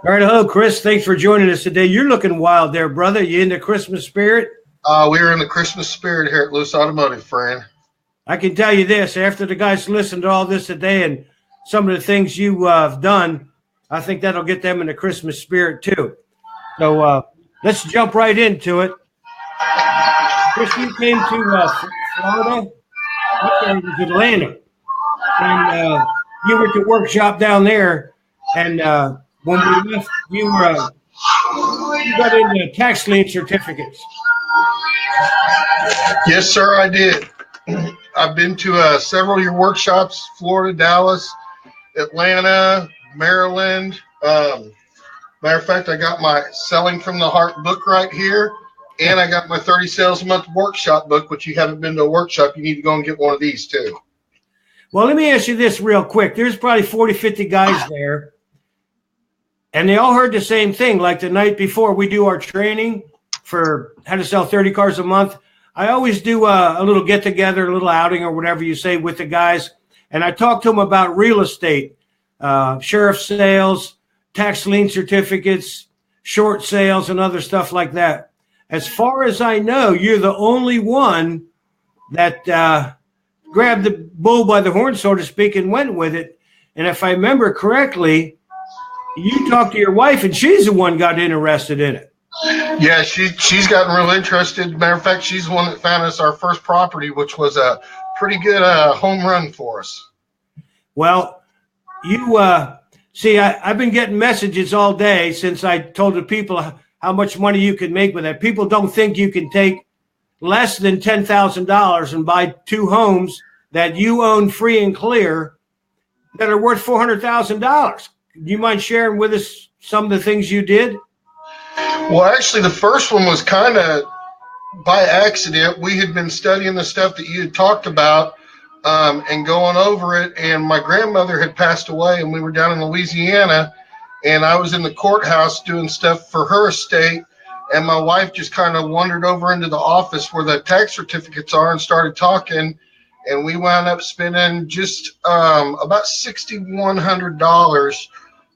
All right, hello, Chris. Thanks for joining us today. You're looking wild there, brother. You in the Christmas spirit? We're in the Christmas spirit here at Loose Automotive, friend. I can tell you this, after the guys listened to all this today and some of the things you have done, I think that'll get them in the Christmas spirit too. So let's jump right into it. Chris, you came to Florida. It was Atlanta. And you were at the workshop down there. And when we left, you got into tax lien certificates. Yes, sir, I did. I've been to several of your workshops, Florida, Dallas, Atlanta, Maryland. Matter of fact, I got my Selling from the Heart book right here, and I got my 30 Sales a Month workshop book, which you haven't been to a workshop. You need to go and get one of these, too. Well, let me ask you this real quick. There's probably 40, 50 guys there, and they all heard the same thing. Like the night before we do our training for how to sell 30 cars a month, I always do a little get-together, a little outing or whatever you say with the guys, and I talk to them about real estate, sheriff sales, tax lien certificates, short sales, and other stuff like that. As far as I know, you're the only one that grabbed the bull by the horn, so to speak, and went with it. And if I remember correctly, you talked to your wife, and she's the one got interested in it. Yeah, she's gotten real interested. Matter of fact, she's the one that found us our first property, which was a pretty good home run for us. Well, you see, I've been getting messages all day since I told the people how much money you can make with that. People don't think you can take less than $10,000 and buy two homes that you own free and clear that are worth $400,000. Do you mind sharing with us some of the things you did? Well, actually, the first one was kind of by accident. We had been studying the stuff that you had talked about and going over it, and my grandmother had passed away, and we were down in Louisiana, and I was in the courthouse doing stuff for her estate, and my wife just kind of wandered over into the office where the tax certificates are and started talking, and we wound up spending just about $6,100.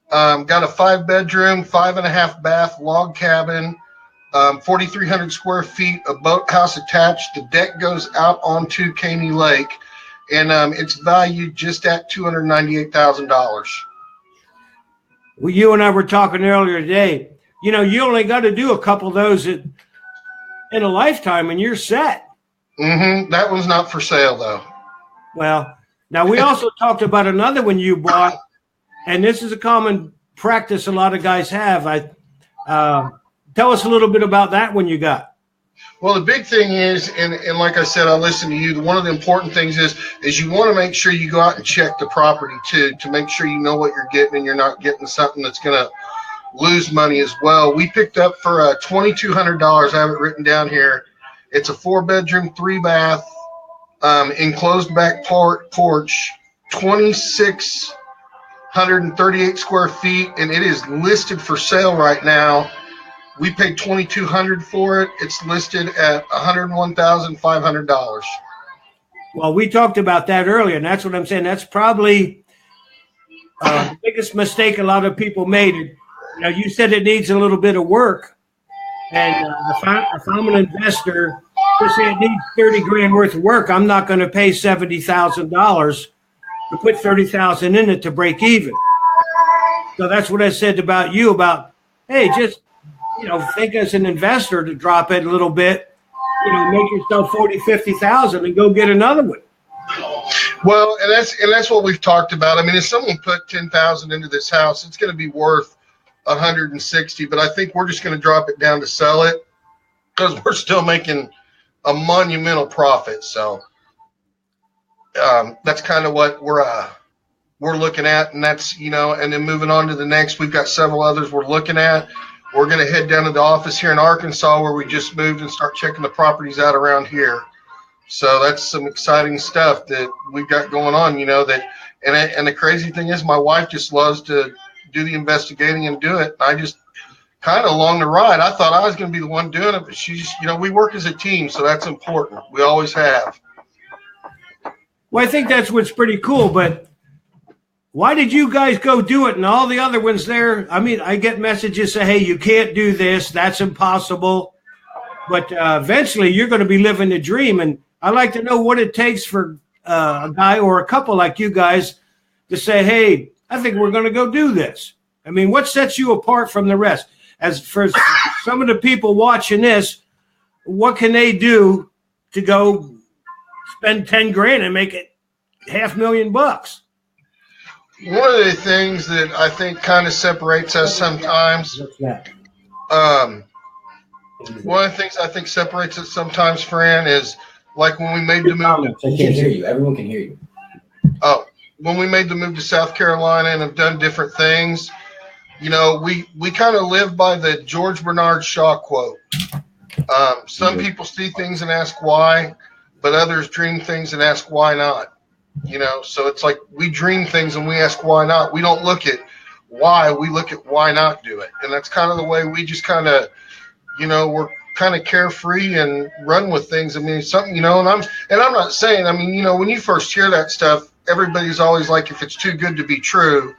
Got a 5-bedroom, 5.5 bath log cabin, 4,300 square feet, a boathouse attached. The deck goes out onto Caney Lake, and it's valued just at $298,000. Well, you and I were talking earlier today. You know, you only got to do a couple of those in a lifetime, and you're set. Mm-hmm. That one's not for sale, though. Well, now we also talked about another one you bought, and this is a common practice a lot of guys have. Tell us a little bit about that one you got. Well, the big thing is, and like I said, I listened to you. One of the important things is you want to make sure you go out and check the property too, to make sure you know what you're getting and you're not getting something that's going to lose money as well. We picked up for $2,200. I have it written down here. It's a 4-bedroom, 3-bath, enclosed back porch, 2,638 square feet, and it is listed for sale right now. We paid $2,200 for it. It's listed at $101,500. Well, we talked about that earlier, and that's what I'm saying. That's probably the biggest mistake a lot of people made. You know, you said it needs a little bit of work, and if I'm an investor, let's say it needs $30,000 worth of work, I'm not going to pay $70,000 to put $30,000 in it to break even. So that's what I said about you. About hey, just think as an investor to drop it a little bit, make yourself 40, 50,000 and go get another one. Well, and that's what we've talked about. I mean, if someone put 10,000 into this house, it's going to be worth 160, but I think we're just going to drop it down to sell it because we're still making a monumental profit. So that's kind of what we're looking at, and that's and then moving on to the next, we've got several others we're looking at. We're going to head down to the office here in Arkansas where we just moved and start checking the properties out around here. So that's some exciting stuff that we've got going on, and the crazy thing is my wife just loves to do the investigating and do it. I just kind of along the ride. I thought I was going to be the one doing it, but she's, we work as a team, so that's important. We always have. Well, I think that's what's pretty cool, but why did you guys go do it? And all the other ones there, I mean, I get messages say, hey, you can't do this. That's impossible. But eventually you're going to be living the dream. And I'd like to know what it takes for a guy or a couple like you guys to say, hey, I think we're going to go do this. I mean, what sets you apart from the rest? As for some of the people watching this, what can they do to go spend 10 grand and make it $500,000? One of the things that I think kind of separates us sometimes, one of the things I think separates us sometimes, Fran, is like when we made the move. I can't hear you. Everyone can hear you. Oh, when we made the move to South Carolina and have done different things, you know, we kind of live by the George Bernard Shaw quote. Some people see things and ask why, but others dream things and ask why not. You know, so it's like we dream things and we ask why not. We don't look at why, we look at why not do it. And that's kind of the way we just kind of, you know, we're kind of carefree and run with things. I mean, something, you know, and I'm not saying, I mean, you know, when you first hear that stuff, everybody's always like, if it's too good to be true,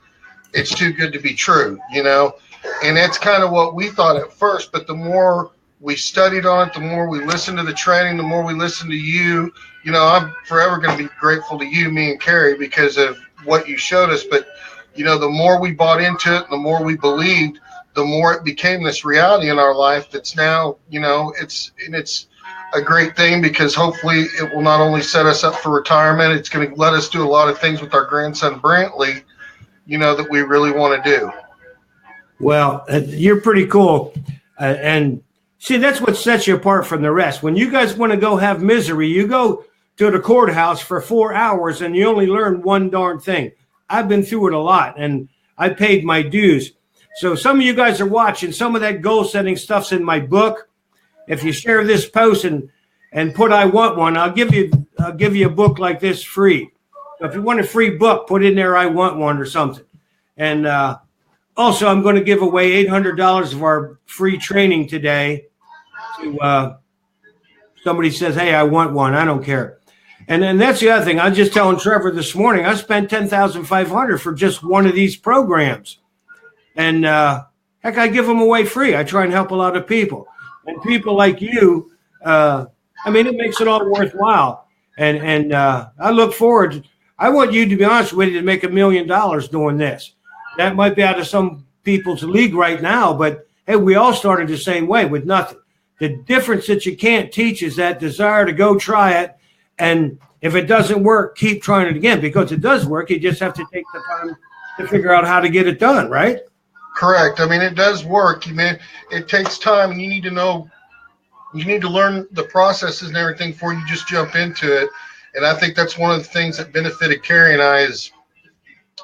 it's too good to be true, you know? And that's kind of what we thought at first, but the more we studied on it, the more we listened to the training, the more we listened to you. You know, I'm forever going to be grateful to you, me and Carrie, because of what you showed us. But, you know, the more we bought into it, the more we believed, the more it became this reality in our life that's now, you know, it's a great thing because hopefully it will not only set us up for retirement, it's going to let us do a lot of things with our grandson Brantley, you know, that we really want to do. Well, you're pretty cool. And see, that's what sets you apart from the rest. When you guys want to go have misery, you go to the courthouse for 4 hours and you only learn one darn thing. I've been through it a lot and I paid my dues. So some of you guys are watching, some of that goal setting stuff's in my book. If you share this post and put I want one, I'll give you a book like this free. So if you want a free book, put in there I want one or something. And also I'm going to give away $800 of our free training today to somebody says, hey, I want one. I don't care. And then that's the other thing. I was just telling Trevor this morning, I spent $10,500 for just one of these programs. And heck, I give them away free. I try and help a lot of people. And people like you, I mean, it makes it all worthwhile. And I look forward. I want you, to be honest with you, to make $1 million doing this. That might be out of some people's league right now, but hey, we all started the same way with nothing. The difference that you can't teach is that desire to go try it. And if it doesn't work, keep trying it again, because it does work. You just have to take the time to figure out how to get it done, right? Correct. I mean, it does work. I mean, it takes time, and you need to know, you need to learn the processes and everything before you just jump into it. And I think that's one of the things that benefited Carrie and I is,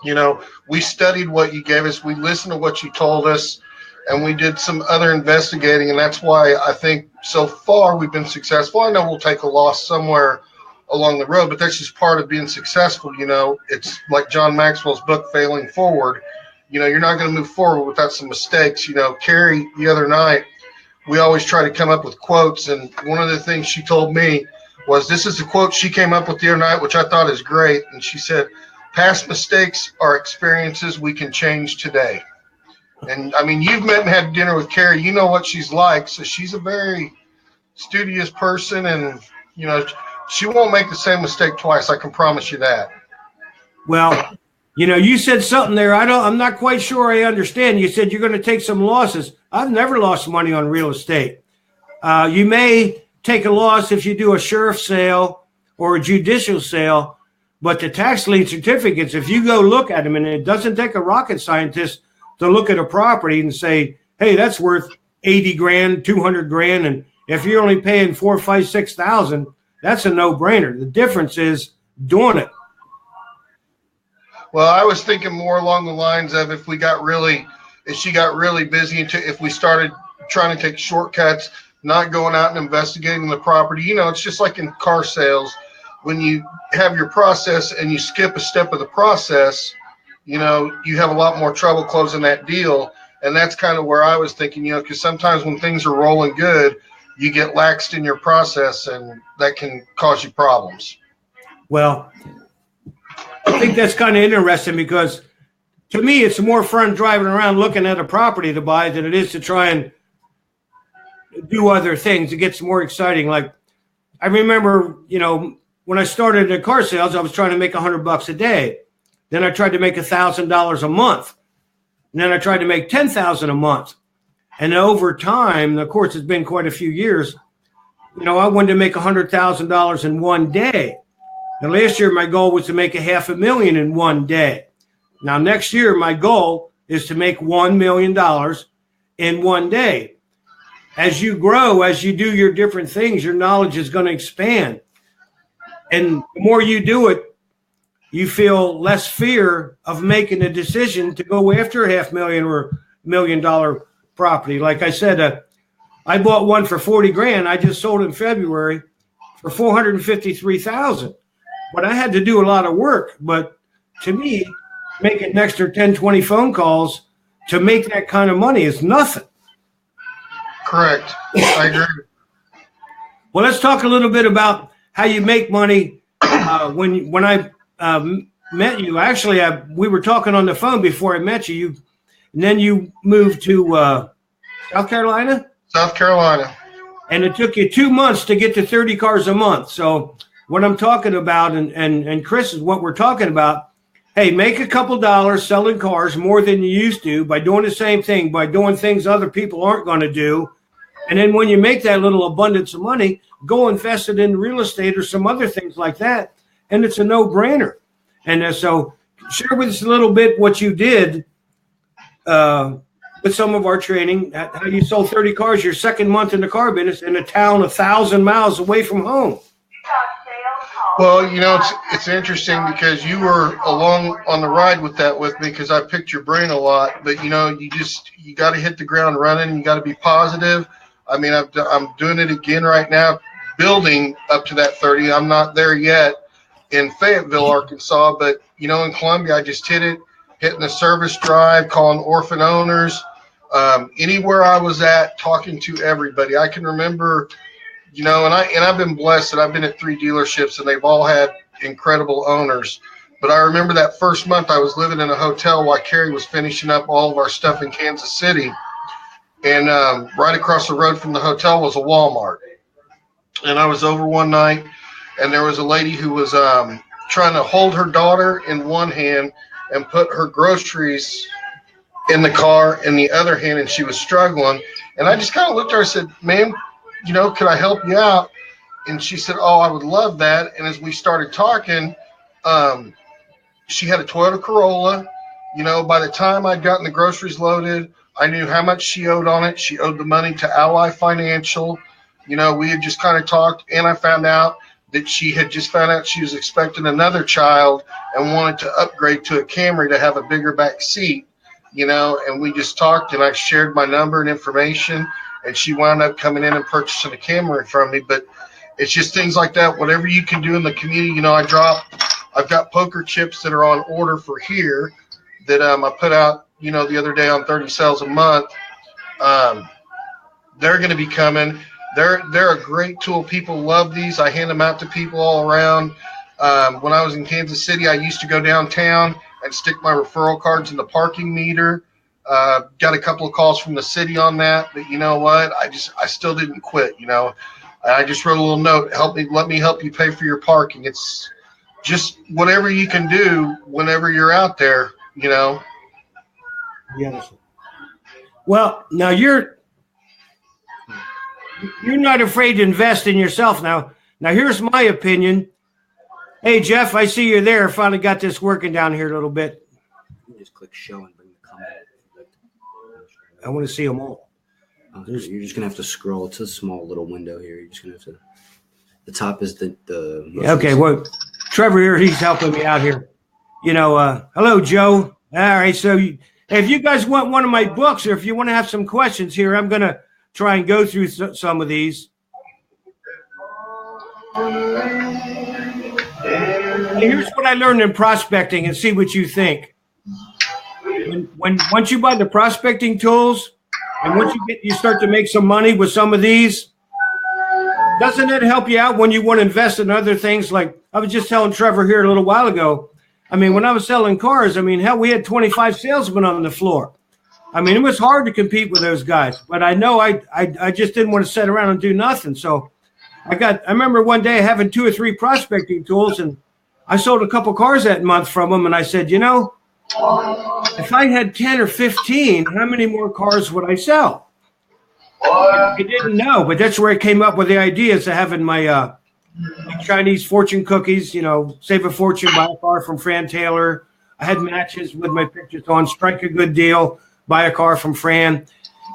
you know, we studied what you gave us, we listened to what you told us, and we did some other investigating. And that's why I think so far we've been successful. I know we'll take a loss somewhere along the road, but that's just part of being successful. You know, it's like John Maxwell's book, Failing Forward. You know, you're not going to move forward without some mistakes. You know, Carrie, the other night, we always try to come up with quotes. And one of the things she told me was, this is a quote she came up with the other night, which I thought is great. And she said, past mistakes are experiences we can change today. And I mean, you've met and had dinner with Carrie. You know what she's like. So she's a very studious person, and, you know, she won't make the same mistake twice. I can promise you that. Well, you know, you said something there. I'm not quite sure I understand. You said you're going to take some losses. I've never lost money on real estate. You may take a loss if you do a sheriff sale or a judicial sale, but the tax lien certificates, if you go look at them, and it doesn't take a rocket scientist to look at a property and say, hey, that's worth 80 grand, 200 grand. And if you're only paying 4, 5, 6,000, that's a no-brainer. The difference is doing it. Well, I was thinking more along the lines of if she got really busy, if we started trying to take shortcuts, not going out and investigating the property. You know, it's just like in car sales. When you have your process and you skip a step of the process, you know, you have a lot more trouble closing that deal. And that's kind of where I was thinking, you know, because sometimes when things are rolling good, you get laxed in your process, and that can cause you problems. Well, I think that's kind of interesting because to me, it's more fun driving around looking at a property to buy than it is to try and do other things. It gets more exciting. Like I remember, when I started in car sales, I was trying to make $100 a day. Then I tried to make $1,000 a month. And then I tried to make $10,000 a month. And over time, of course, it's been quite a few years, I wanted to make $100,000 in one day. Now, last year, my goal was to make $500,000 in one day. Now, next year, my goal is to make $1 million in one day. As you grow, as you do your different things, your knowledge is going to expand. And the more you do it, you feel less fear of making a decision to go after $500,000 or $1 million property. Like I said, I bought one for $40,000. I just sold in February for $453,000. But I had to do a lot of work. But to me, making an extra 10, 20 phone calls to make that kind of money is nothing. Correct. I agree. Well, let's talk a little bit about how you make money. When I met you, actually, we were talking on the phone before I met you. And then you moved to South Carolina? South Carolina. And it took you 2 months to get to 30 cars a month. So what I'm talking about, and Chris is what we're talking about, hey, make a couple dollars selling cars more than you used to by doing the same thing, by doing things other people aren't going to do. And then when you make that little abundance of money, go invest it in real estate or some other things like that. And it's a no-brainer. And so share with us a little bit what you did with some of our training, how you sold 30 cars your second month in the car business in a town 1,000 miles away from home. Well, it's interesting because you were along on the ride with that with me because I picked your brain a lot. But, you got to hit the ground running. You got to be positive. I mean, I'm doing it again right now, building up to that 30. I'm not there yet in Fayetteville, Arkansas. But, in Columbia, I just hitting the service drive, calling orphan owners. Anywhere I was at, talking to everybody. I can remember, and I've been blessed that I've been at 3 dealerships and they've all had incredible owners. But I remember that first month I was living in a hotel while Carrie was finishing up all of our stuff in Kansas City. And right across the road from the hotel was a Walmart. And I was over one night and there was a lady who was trying to hold her daughter in one hand and put her groceries in the car in the other hand, and she was struggling. And I just kind of looked at her and said, ma'am, could I help you out? And she said, oh, I would love that. And as we started talking, she had a Toyota Corolla. By the time I'd gotten the groceries loaded, I knew how much she owed on it. She owed the money to Ally Financial. We had just kind of talked, and I found out that she had just found out she was expecting another child and wanted to upgrade to a Camry to have a bigger back seat, and we just talked, and I shared my number and information, and she wound up coming in and purchasing a Camry from me. But it's just things like that. Whatever you can do in the community, I've got poker chips that are on order for here that I put out, the other day on 30 sales a month. They're going to be coming. They're a great tool. People love these. I hand them out to people all around. When I was in Kansas City, I used to go downtown and stick my referral cards in the parking meter. Got a couple of calls from the city on that, but you know what? I still didn't quit. I just wrote a little note. Let me help you pay for your parking. It's just whatever you can do whenever you're out there. Yes. Well, now you're not afraid to invest in yourself now. Now here's my opinion. Hey Jeff, I see you're there. Finally got this working down here a little bit. You just click show and bring the comment. I want to see them all. You're just gonna have to scroll. It's a small little window here. You're just gonna have to. The top is the. Okay, well, Trevor here, he's helping me out here. Hello Joe. All right, so if you guys want one of my books, or if you want to have some questions here, I'm gonna try and go through some of these. And here's what I learned in prospecting, and see what you think. Once you buy the prospecting tools, and once you start to make some money with some of these, doesn't it help you out when you want to invest in other things? Like I was just telling Trevor here a little while ago, I mean, when I was selling cars, I mean, hell, we had 25 salesmen on the floor. I mean, it was hard to compete with those guys, but I know I just didn't want to sit around and do nothing. So I remember one day having 2 or 3 prospecting tools, and I sold a couple cars that month from them. And I said, you know, if I had 10 or 15, how many more cars would I sell? I didn't know, but that's where I came up with the ideas of having my Chinese fortune cookies, you know, save a fortune, buy a car from Fran Taylor. I had matches with my pictures on, strike a good deal, buy a car from Fran.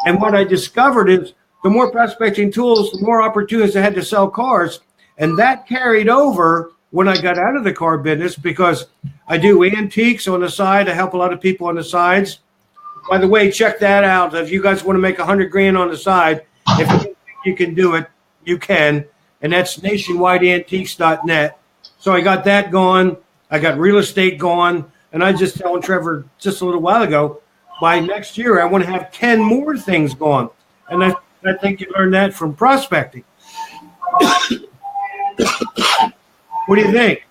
And what I discovered is the more prospecting tools, the more opportunities I had to sell cars. And that carried over when I got out of the car business, because I do antiques on the side. I help a lot of people on the sides. By the way, check that out. If you guys want to make $100,000 on the side, if you think you can do it, you can. And that's nationwideantiques.net. So I got that going. I got real estate going. And I just telling Trevor just a little while ago, by next year, I want to have 10 more things going. And I think you learned that from prospecting. What do you think?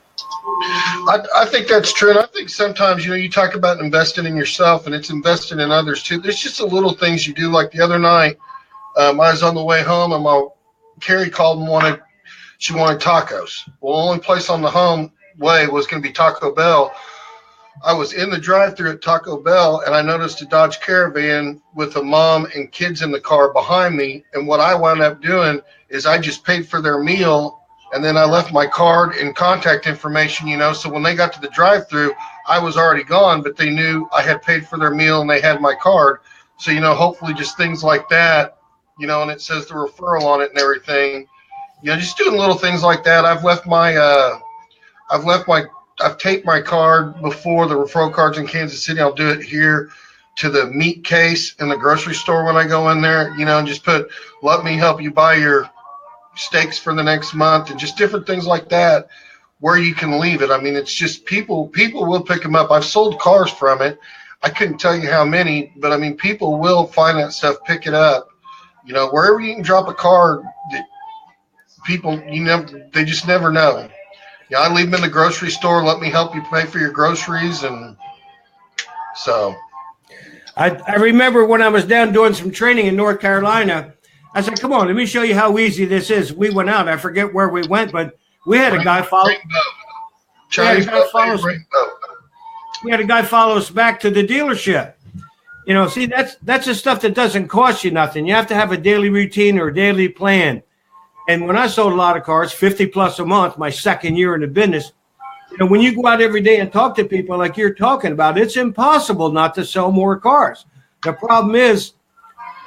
I think that's true. And I think sometimes, you know, you talk about investing in yourself, and it's investing in others too. There's just the little things you do. Like the other night, I was on the way home, and Carrie called and she wanted tacos. Well, the only place on the home way was going to be Taco Bell. I was in the drive-thru at Taco Bell, and I noticed a Dodge Caravan with a mom and kids in the car behind me. And what I wound up doing is I just paid for their meal, and then I left my card and contact information, you know. So when they got to the drive-thru, I was already gone, but they knew I had paid for their meal and they had my card. So, you know, hopefully just things like that, you know, and it says the referral on it and everything. You know, just doing little things like that. I've taped my card before, the referral cards in Kansas City. I'll do it here to the meat case in the grocery store when I go in there, you know, and just put, let me help you buy your steaks for the next month, and just different things like that where you can leave it. I mean, it's just people will pick them up. I've sold cars from it. I couldn't tell you how many, but I mean, people will find that stuff, pick it up, you know, wherever you can drop a card. People, you know, they just never know. Yeah, I leave them in the grocery store. Let me help you pay for your groceries. And so I remember when I was down doing some training in North Carolina, I said, come on, let me show you how easy this is. We went out. I forget where we went, but we had a guy follow. We had a guy follow us back to the dealership. You know, see, that's the stuff that doesn't cost you nothing. You have to have a daily routine or a daily plan. And when I sold a lot of cars, 50 plus a month, my second year in the business, you know, when you go out every day and talk to people like you're talking about, it's impossible not to sell more cars. The problem is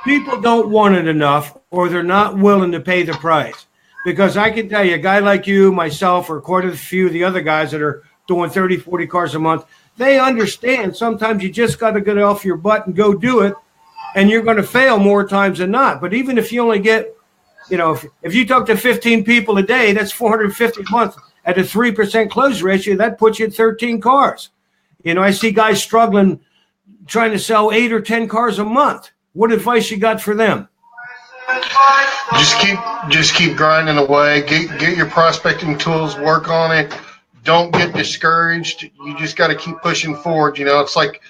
people don't want it enough, or they're not willing to pay the price. Because I can tell you, a guy like you, myself, or quite a few of the other guys that are doing 30, 40 cars a month, they understand sometimes you just got to get off your butt and go do it, and you're going to fail more times than not. But even if you only get, you know, if you talk to 15 people a day, that's 450 a month at a 3% close ratio. That puts you at 13 cars. You know, I see guys struggling trying to sell 8 or 10 cars a month. What advice you got for them? Just keep grinding away. Get your prospecting tools, work on it. Don't get discouraged. You just got to keep pushing forward. You know, it's like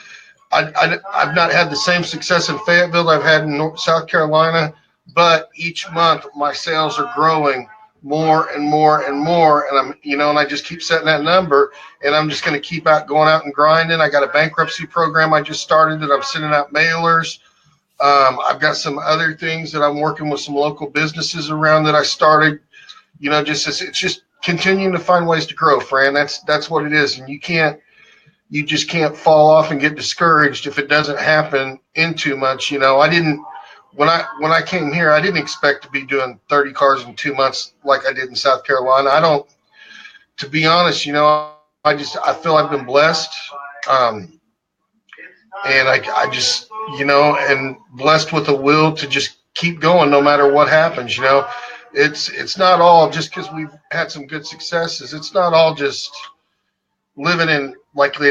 I've not had the same success in Fayetteville I've had in South Carolina, but each month my sales are growing more and more and more, and and I just keep setting that number, and I'm just going to keep going out and grinding. I got a bankruptcy program I just started that I'm sending out mailers. I've got some other things that I'm working with some local businesses around that I started. You know, it's just continuing to find ways to grow, Fran. That's what it is, and you just can't fall off and get discouraged if it doesn't happen in 2 months. You know, when I came here, I didn't expect to be doing 30 cars in 2 months like I did in South Carolina. To be honest, you know, I feel I've been blessed. And I just, you know, and blessed with a will to just keep going no matter what happens. You know, it's not all just because we've had some good successes. It's not all just living in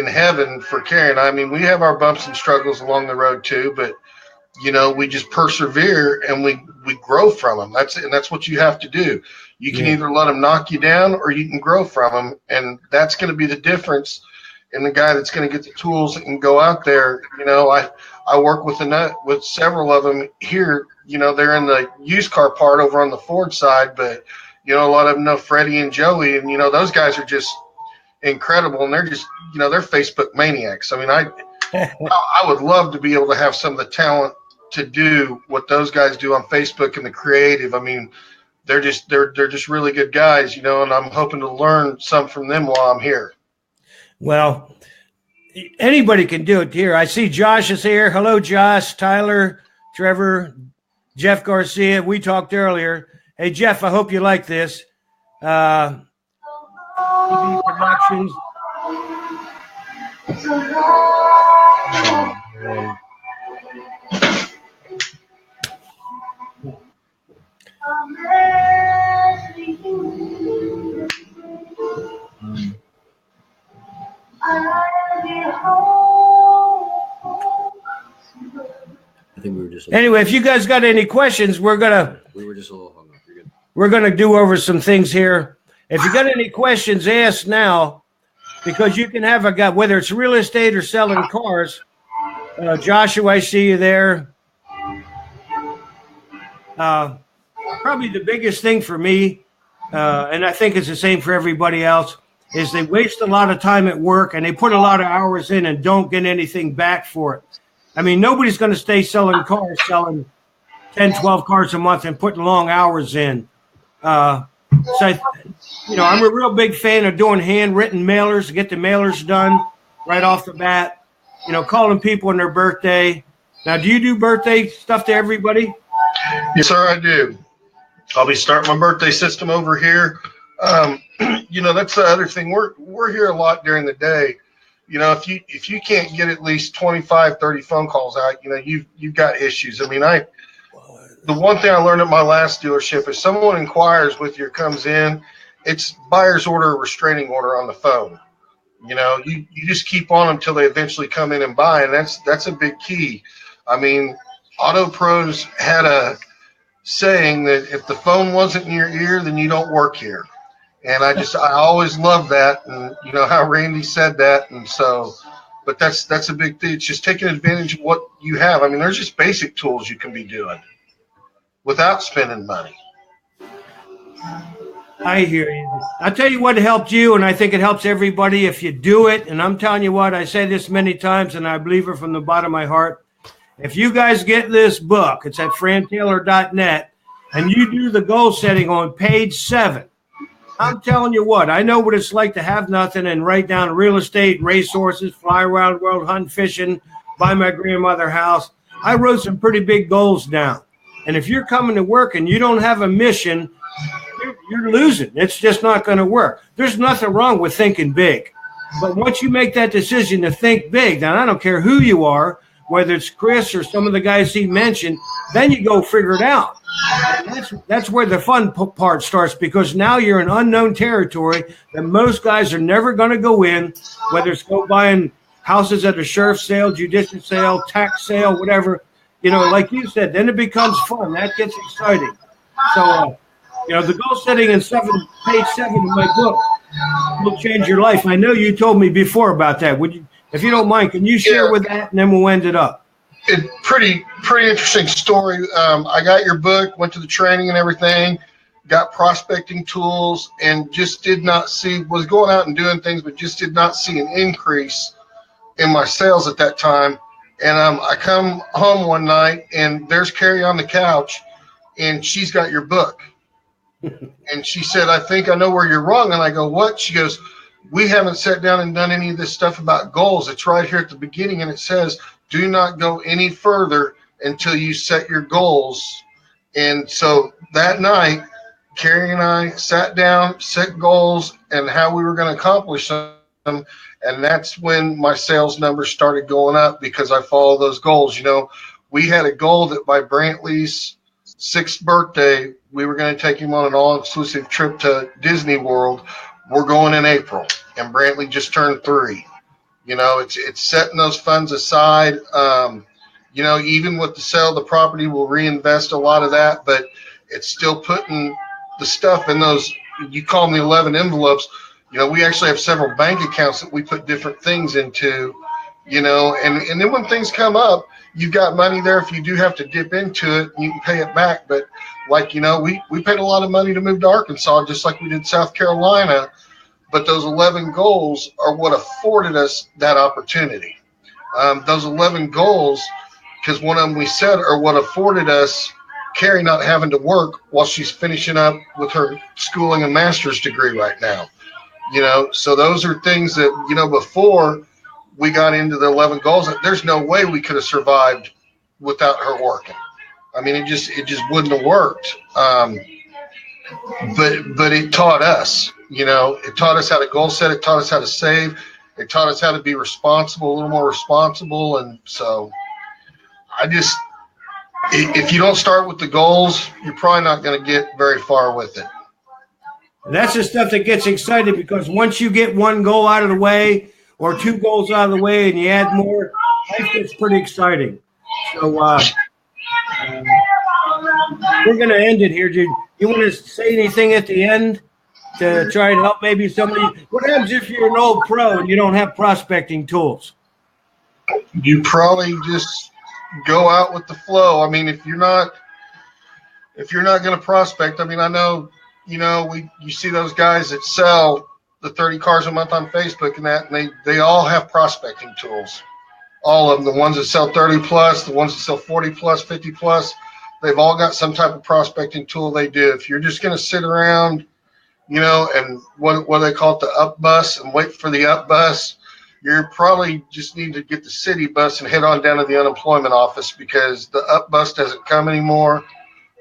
heaven for Karen. I mean, we have our bumps and struggles along the road too, but you know, we just persevere and we grow from them. That's what you have to do. You can either let them knock you down or you can grow from them. And that's going to be the difference and the guy that's going to get the tools and go out there. You know, I work with several of them here. You know, they're in the used car part over on the Ford side, but you know, a lot of them know Freddie and Joey, and you know, those guys are just incredible, and they're just, you know, they're Facebook maniacs. I mean, I would love to be able to have some of the talent to do what those guys do on Facebook and the creative. I mean, they're just really good guys, you know, and I'm hoping to learn some from them while I'm here. Well, anybody can do it here. I see Josh is here. Hello, Josh, Tyler, Trevor, Jeff Garcia. We talked earlier. Hey, Jeff, I hope you like this. TV Productions. I think we were just. Anyway, if you guys got any questions, we were just a little hung up. You're good. We're gonna do over some things here. If you got any questions, ask now, because you can have a guy, whether it's real estate or selling cars. Joshua, I see you there. Probably the biggest thing for me, and I think it's the same for everybody else, is they waste a lot of time at work and they put a lot of hours in and don't get anything back for it. I mean, nobody's going to stay selling cars, selling 10, 12 cars a month and putting long hours in. So, you know, I'm a real big fan of doing handwritten mailers to get the mailers done right off the bat. You know, calling people on their birthday. Now, do you do birthday stuff to everybody? Yes, sir, I do. I'll be starting my birthday system over here. You know, that's the other thing. We're here a lot during the day. You know, if you can't get at least 25, 30 phone calls out, you know, you've got issues. I mean, the one thing I learned at my last dealership is someone inquires with you or comes in, it's buyer's order or restraining order on the phone. You know, you just keep on until they eventually come in and buy, and that's a big key. I mean, Auto Pros had a saying that if the phone wasn't in your ear, then you don't work here. And I always love that, and you know how Randy said that, and so, but that's a big thing. It's just taking advantage of what you have. I mean, there's just basic tools you can be doing without spending money. I hear you. I'll tell you what helped you, and I think it helps everybody if you do it. And I'm telling you what, I say this many times, and I believe it from the bottom of my heart. If you guys get this book, it's at frantaylor.net, and you do the goal setting on page 7, I'm telling you what, I know what it's like to have nothing and write down real estate, racehorses, fly around the world, hunt, fishing, buy my grandmother house. I wrote some pretty big goals down. And if you're coming to work and you don't have a mission, you're losing. It's just not going to work. There's nothing wrong with thinking big. But once you make that decision to think big, then I don't care who you are, whether it's Chris or some of the guys he mentioned, then you go figure it out. And that's where the fun part starts, because now you're in unknown territory that most guys are never going to go in, whether it's go buying houses at a sheriff's sale, judicial sale, tax sale, whatever. You know, like you said, then it becomes fun. That gets exciting. So, you know, the goal setting in page 7 of my book will change your life. I know you told me before about that. Would you, if you don't mind, can you share with that, and then we'll end it up? Pretty interesting story. I got your book, went to the training and everything, got prospecting tools, and just did not see, was going out and doing things, but just did not see an increase in my sales at that time. And I come home one night, and there's Carrie on the couch, and she's got your book. And she said, I think I know where you're wrong. And I go, what? She goes, we haven't sat down and done any of this stuff about goals. It's right here at the beginning, and it says, do not go any further until you set your goals. And so that night, Carrie and I sat down, set goals, and how we were going to accomplish them. And that's when my sales numbers started going up, because I followed those goals. You know, we had a goal that by Brantley's 6th birthday, we were going to take him on an all-inclusive trip to Disney World. We're going in April, and Brantley just turned 3. You know, it's setting those funds aside. You know, even with the sale of the property, we'll reinvest a lot of that, but it's still putting the stuff in those, you call them the 11 envelopes. We actually have several bank accounts that we put different things into, and then when things come up, you've got money there. If you do have to dip into it, you can pay it back. But we paid a lot of money to move to Arkansas, just like we did South Carolina. But those 11 goals are what afforded us that opportunity. Those 11 goals, because one of them we said are what afforded us Carrie not having to work while she's finishing up with her schooling and master's degree right now. So those are things that, before we got into the 11 goals, there's no way we could have survived without her working. I mean, it just wouldn't have worked. But it taught us, it taught us how to goal set. It taught us how to save. It taught us how to be responsible, a little more responsible. And so if you don't start with the goals, you're probably not going to get very far with it. That's the stuff that gets excited, because once you get one goal out of the way or two goals out of the way and you add more, life gets pretty exciting. So we're going to end it here, dude. You want to say anything at the end to try and help maybe somebody? What happens if you're an old pro and you don't have prospecting tools? You probably just go out with the flow. I mean, if you're not going to prospect, I mean, I know, you see those guys that sell the 30 cars a month on Facebook and they all have prospecting tools. All of them, the ones that sell 30 plus, the ones that sell 40 plus, 50 plus, they've all got some type of prospecting tool they do. If you're just going to sit around, and what they call it, the up bus, and wait for the up bus, you're probably just need to get the city bus and head on down to the unemployment office, because the up bus doesn't come anymore.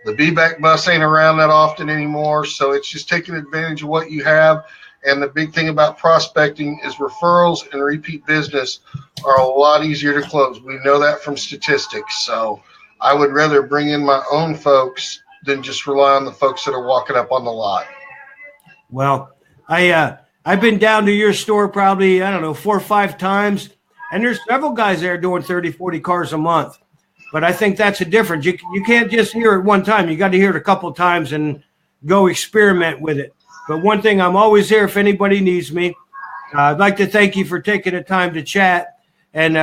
The be-back bus ain't around that often anymore. So it's just taking advantage of what you have. And the big thing about prospecting is referrals and repeat business are a lot easier to close. We know that from statistics. So I would rather bring in my own folks than just rely on the folks that are walking up on the lot. Well, I've been down to your store probably, 4 or 5 times, and there's several guys there doing 30, 40 cars a month. But I think that's a difference. You can't just hear it one time. You got to hear it a couple of times and go experiment with it. But one thing, I'm always here if anybody needs me. I'd like to thank you for taking the time to chat. And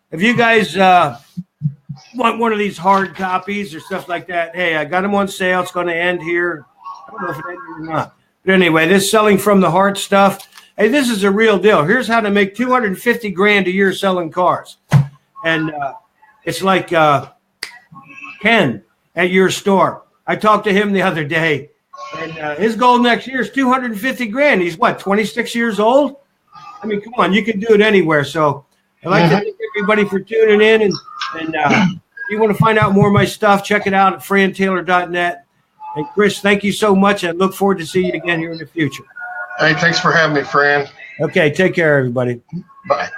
if you guys want one of these hard copies or stuff like that, hey, I got them on sale. It's going to end here. I don't know if it ended or not. But anyway, this selling from the heart stuff, hey, this is a real deal. Here's how to make $250,000 a year selling cars. And it's like Ken at your store. I talked to him the other day, and his goal next year is $250,000. He's 26 years old? I mean, come on, you can do it anywhere. So I'd like to thank everybody for tuning in. And if you want to find out more of my stuff, check it out at frantaylor.net. And Chris, thank you so much. I look forward to seeing you again here in the future. Hey, thanks for having me, Fran. Okay, take care, everybody. Bye.